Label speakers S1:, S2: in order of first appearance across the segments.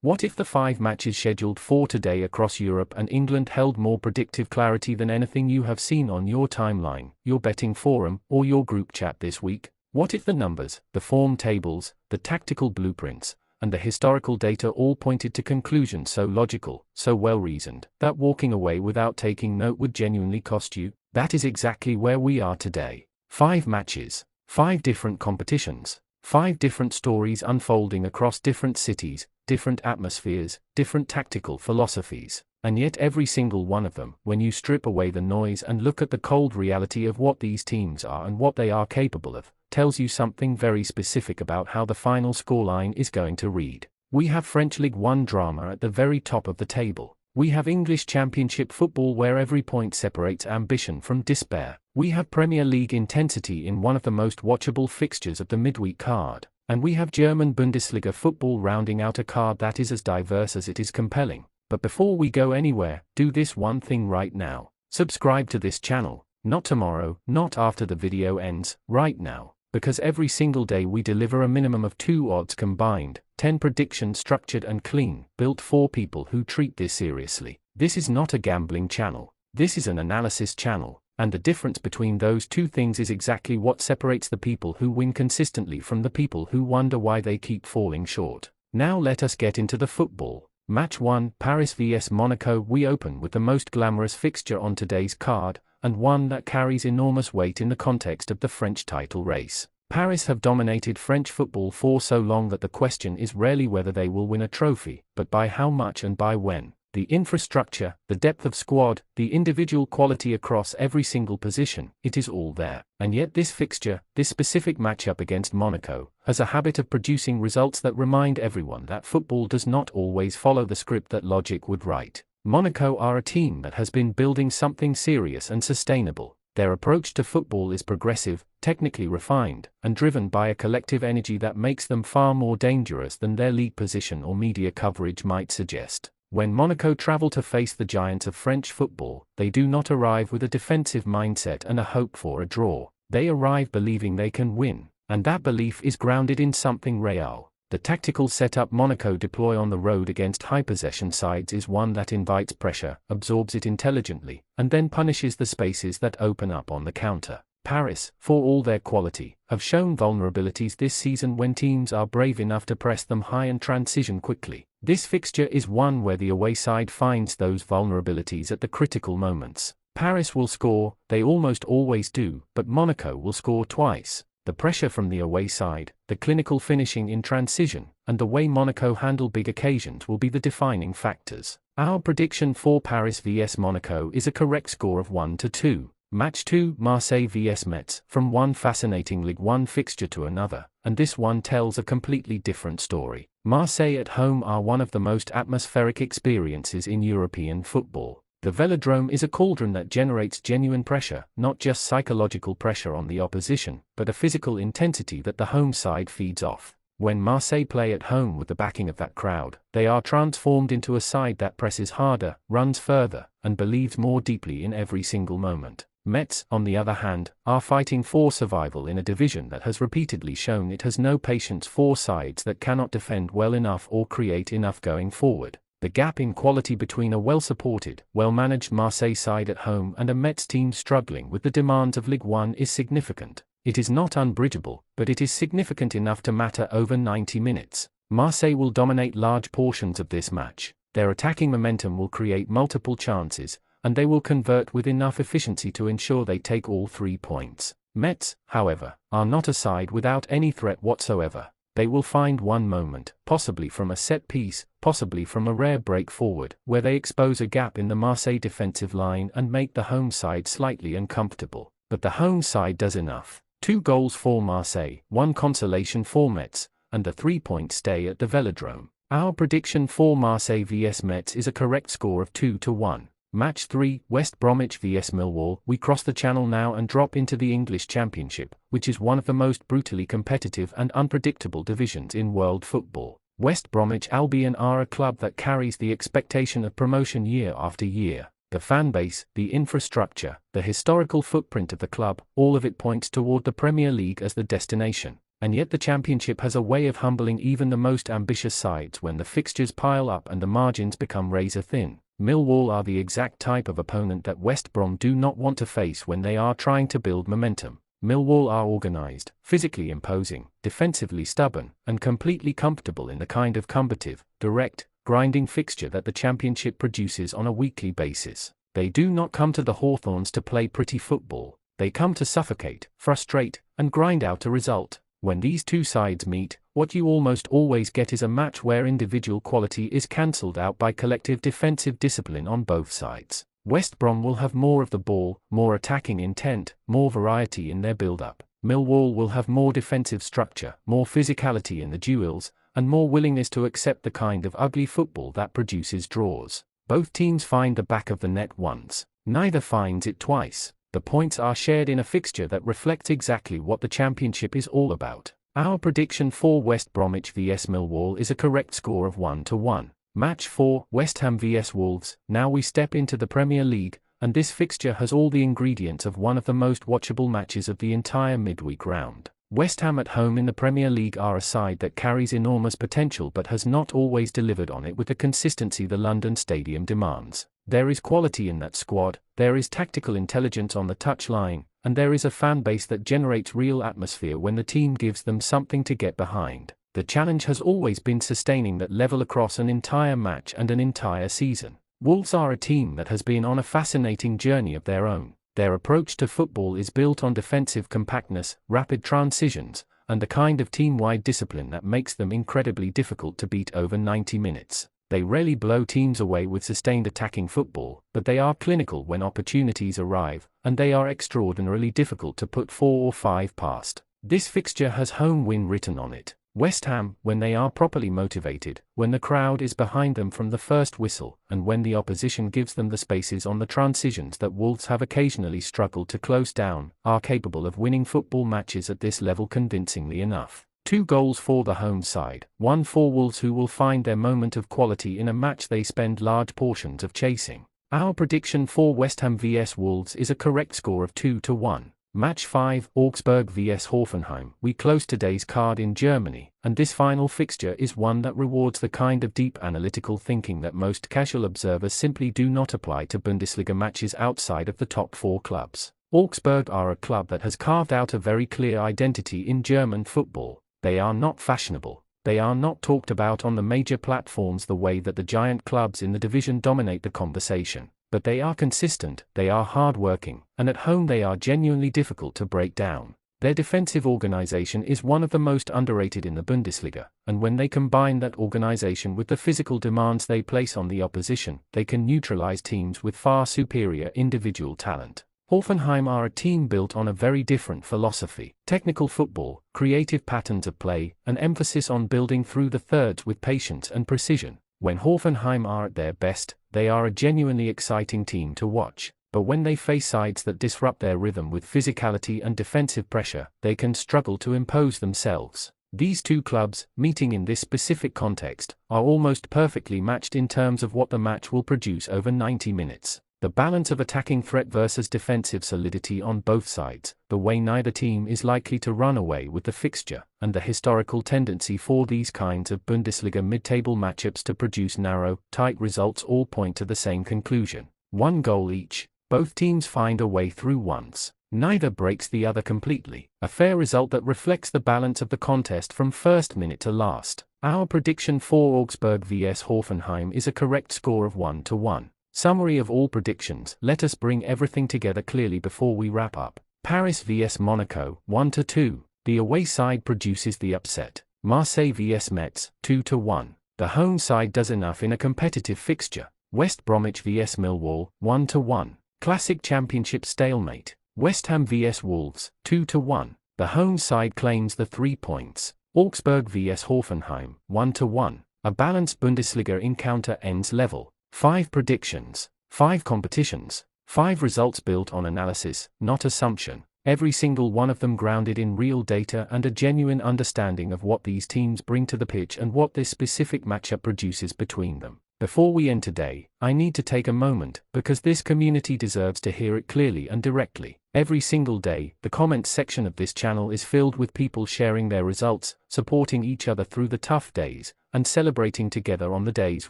S1: What if the 5 matches scheduled for today across Europe and England held more predictive clarity than anything you have seen on your timeline, your betting forum, or your group chat this week? What if the numbers, the form tables, the tactical blueprints, and the historical data all pointed to conclusions so logical, so well-reasoned, that walking away without taking note would genuinely cost you? That is exactly where we are today. 5 matches, 5 different competitions, 5 different stories unfolding across different cities, different atmospheres, different tactical philosophies, and yet every single one of them, when you strip away the noise and look at the cold reality of what these teams are and what they are capable of, tells you something very specific about how the final scoreline is going to read. We have French Ligue 1 drama at the very top of the table. We have English Championship football where every point separates ambition from despair. We have Premier League intensity in one of the most watchable fixtures of the midweek card. And we have German Bundesliga football rounding out a card that is as diverse as it is compelling. But before we go anywhere, do this one thing right now. Subscribe to this channel, not tomorrow, not after the video ends, right now. Because every single day we deliver a minimum of 2 odds combined, 10 predictions structured and clean, built for people who treat this seriously. This is not a gambling channel. This is an analysis channel. And the difference between those two things is exactly what separates the people who win consistently from the people who wonder why they keep falling short. Now let us get into the football. Match 1, Paris vs Monaco. We open with the most glamorous fixture on today's card, and one that carries enormous weight in the context of the French title race. Paris have dominated French football for so long that the question is rarely whether they will win a trophy, but by how much and by when. The infrastructure, the depth of squad, the individual quality across every single position, it is all there. And yet this fixture, this specific matchup against Monaco, has a habit of producing results that remind everyone that football does not always follow the script that logic would write. Monaco are a team that has been building something serious and sustainable. Their approach to football is progressive, technically refined, and driven by a collective energy that makes them far more dangerous than their league position or media coverage might suggest. When Monaco travel to face the giants of French football, they do not arrive with a defensive mindset and a hope for a draw. They arrive believing they can win, and that belief is grounded in something real. The tactical setup Monaco deploy on the road against high-possession sides is one that invites pressure, absorbs it intelligently, and then punishes the spaces that open up on the counter. Paris, for all their quality, have shown vulnerabilities this season when teams are brave enough to press them high and transition quickly. This fixture is one where the away side finds those vulnerabilities at the critical moments. Paris will score, they almost always do, but Monaco will score twice. The pressure from the away side, the clinical finishing in transition, and the way Monaco handle big occasions will be the defining factors. Our prediction for Paris vs Monaco is a correct score of 1-2. Match 2, Marseille vs Metz. From one fascinating Ligue 1 fixture to another, and this one tells a completely different story. Marseille at home are one of the most atmospheric experiences in European football. The Velodrome is a cauldron that generates genuine pressure, not just psychological pressure on the opposition, but a physical intensity that the home side feeds off. When Marseille play at home with the backing of that crowd, they are transformed into a side that presses harder, runs further, and believes more deeply in every single moment. Metz, on the other hand, are fighting for survival in a division that has repeatedly shown it has no patience for sides that cannot defend well enough or create enough going forward. The gap in quality between a well-supported, well-managed Marseille side at home and a Metz team struggling with the demands of Ligue 1 is significant. It is not unbridgeable, but it is significant enough to matter over 90 minutes. Marseille will dominate large portions of this match. Their attacking momentum will create multiple chances, and they will convert with enough efficiency to ensure they take all 3 points. Metz, however, are not a side without any threat whatsoever. They will find one moment, possibly from a set piece, possibly from a rare break forward, where they expose a gap in the Marseille defensive line and make the home side slightly uncomfortable. But the home side does enough. 2 goals for Marseille, 1 consolation for Metz, and the 3-point stay at the Velodrome. Our prediction for Marseille vs Metz is a correct score of 2-1. Match 3, West Bromwich vs Millwall. We cross the channel now and drop into the English Championship, which is one of the most brutally competitive and unpredictable divisions in world football. West Bromwich Albion are a club that carries the expectation of promotion year after year. The fan base, the infrastructure, the historical footprint of the club, all of it points toward the Premier League as the destination. And yet the championship has a way of humbling even the most ambitious sides when the fixtures pile up and the margins become razor thin. Millwall are the exact type of opponent that West Brom do not want to face when they are trying to build momentum. Millwall are organised, physically imposing, defensively stubborn, and completely comfortable in the kind of combative, direct, grinding fixture that the championship produces on a weekly basis. They do not come to the Hawthorns to play pretty football, they come to suffocate, frustrate, and grind out a result. When these two sides meet, what you almost always get is a match where individual quality is cancelled out by collective defensive discipline on both sides. West Brom will have more of the ball, more attacking intent, more variety in their build-up. Millwall will have more defensive structure, more physicality in the duels, and more willingness to accept the kind of ugly football that produces draws. Both teams find the back of the net once. Neither finds it twice. The points are shared in a fixture that reflects exactly what the championship is all about. Our prediction for West Bromwich vs Millwall is a correct score of 1-1. Match 4, West Ham vs Wolves. Now we step into the Premier League, and this fixture has all the ingredients of one of the most watchable matches of the entire midweek round. West Ham at home in the Premier League are a side that carries enormous potential but has not always delivered on it with the consistency the London Stadium demands. There is quality in that squad, there is tactical intelligence on the touchline, and there is a fan base that generates real atmosphere when the team gives them something to get behind. The challenge has always been sustaining that level across an entire match and an entire season. Wolves are a team that has been on a fascinating journey of their own. Their approach to football is built on defensive compactness, rapid transitions, and the kind of team-wide discipline that makes them incredibly difficult to beat over 90 minutes. They rarely blow teams away with sustained attacking football, but they are clinical when opportunities arrive, and they are extraordinarily difficult to put 4 or 5 past. This fixture has home win written on it. West Ham, when they are properly motivated, when the crowd is behind them from the first whistle, and when the opposition gives them the spaces on the transitions that Wolves have occasionally struggled to close down, are capable of winning football matches at this level convincingly enough. 2 goals for the home side, 1 for Wolves, who will find their moment of quality in a match they spend large portions of chasing. Our prediction for West Ham vs Wolves is a correct score of 2-1. Match 5, Augsburg vs Hoffenheim. We close today's card in Germany, and this final fixture is one that rewards the kind of deep analytical thinking that most casual observers simply do not apply to Bundesliga matches outside of the top 4 clubs. Augsburg are a club that has carved out a very clear identity in German football. They are not fashionable. They are not talked about on the major platforms the way that the giant clubs in the division dominate the conversation. But they are consistent, they are hard-working, and at home they are genuinely difficult to break down. Their defensive organization is one of the most underrated in the Bundesliga, and when they combine that organization with the physical demands they place on the opposition, they can neutralize teams with far superior individual talent. Hoffenheim are a team built on a very different philosophy: technical football, creative patterns of play, an emphasis on building through the thirds with patience and precision. When Hoffenheim are at their best, they are a genuinely exciting team to watch, but when they face sides that disrupt their rhythm with physicality and defensive pressure, they can struggle to impose themselves. These two clubs, meeting in this specific context, are almost perfectly matched in terms of what the match will produce over 90 minutes. The balance of attacking threat versus defensive solidity on both sides, the way neither team is likely to run away with the fixture, and the historical tendency for these kinds of Bundesliga mid-table matchups to produce narrow, tight results all point to the same conclusion. 1 goal each. Both teams find a way through once. Neither breaks the other completely. A fair result that reflects the balance of the contest from first minute to last. Our prediction for Augsburg vs Hoffenheim is a correct score of 1-1. Summary of all predictions. Let us bring everything together clearly before we wrap up. Paris vs Monaco, 1-2. The away side produces the upset. Marseille vs Metz, 2-1. The home side does enough in a competitive fixture. West Bromwich vs Millwall, 1-1. Classic championship stalemate. West Ham vs Wolves, 2-1. The home side claims the 3 points. Augsburg vs Hoffenheim, 1-1. A balanced Bundesliga encounter ends level. 5 predictions, 5 competitions, 5 results built on analysis, not assumption, every single one of them grounded in real data and a genuine understanding of what these teams bring to the pitch and what this specific matchup produces between them. Before we end today, I need to take a moment, because this community deserves to hear it clearly and directly. Every single day, the comments section of this channel is filled with people sharing their results, supporting each other through the tough days, and celebrating together on the days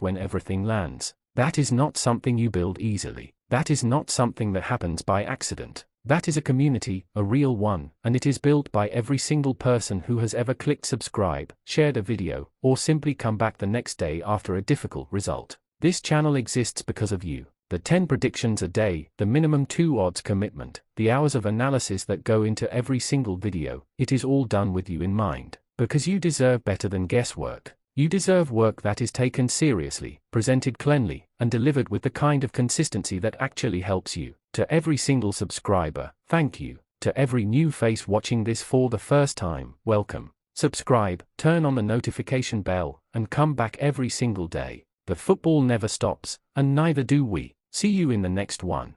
S1: when everything lands. That is not something you build easily. That is not something that happens by accident. That is a community, a real one, and it is built by every single person who has ever clicked subscribe, shared a video, or simply come back the next day after a difficult result. This channel exists because of you. The 10 predictions a day, the minimum 2 odds commitment, the hours of analysis that go into every single video, it is all done with you in mind. Because you deserve better than guesswork. You deserve work that is taken seriously, presented cleanly, and delivered with the kind of consistency that actually helps you. To every single subscriber, thank you. To every new face watching this for the first time, welcome. Subscribe, turn on the notification bell, and come back every single day. The football never stops, and neither do we. See you in the next one.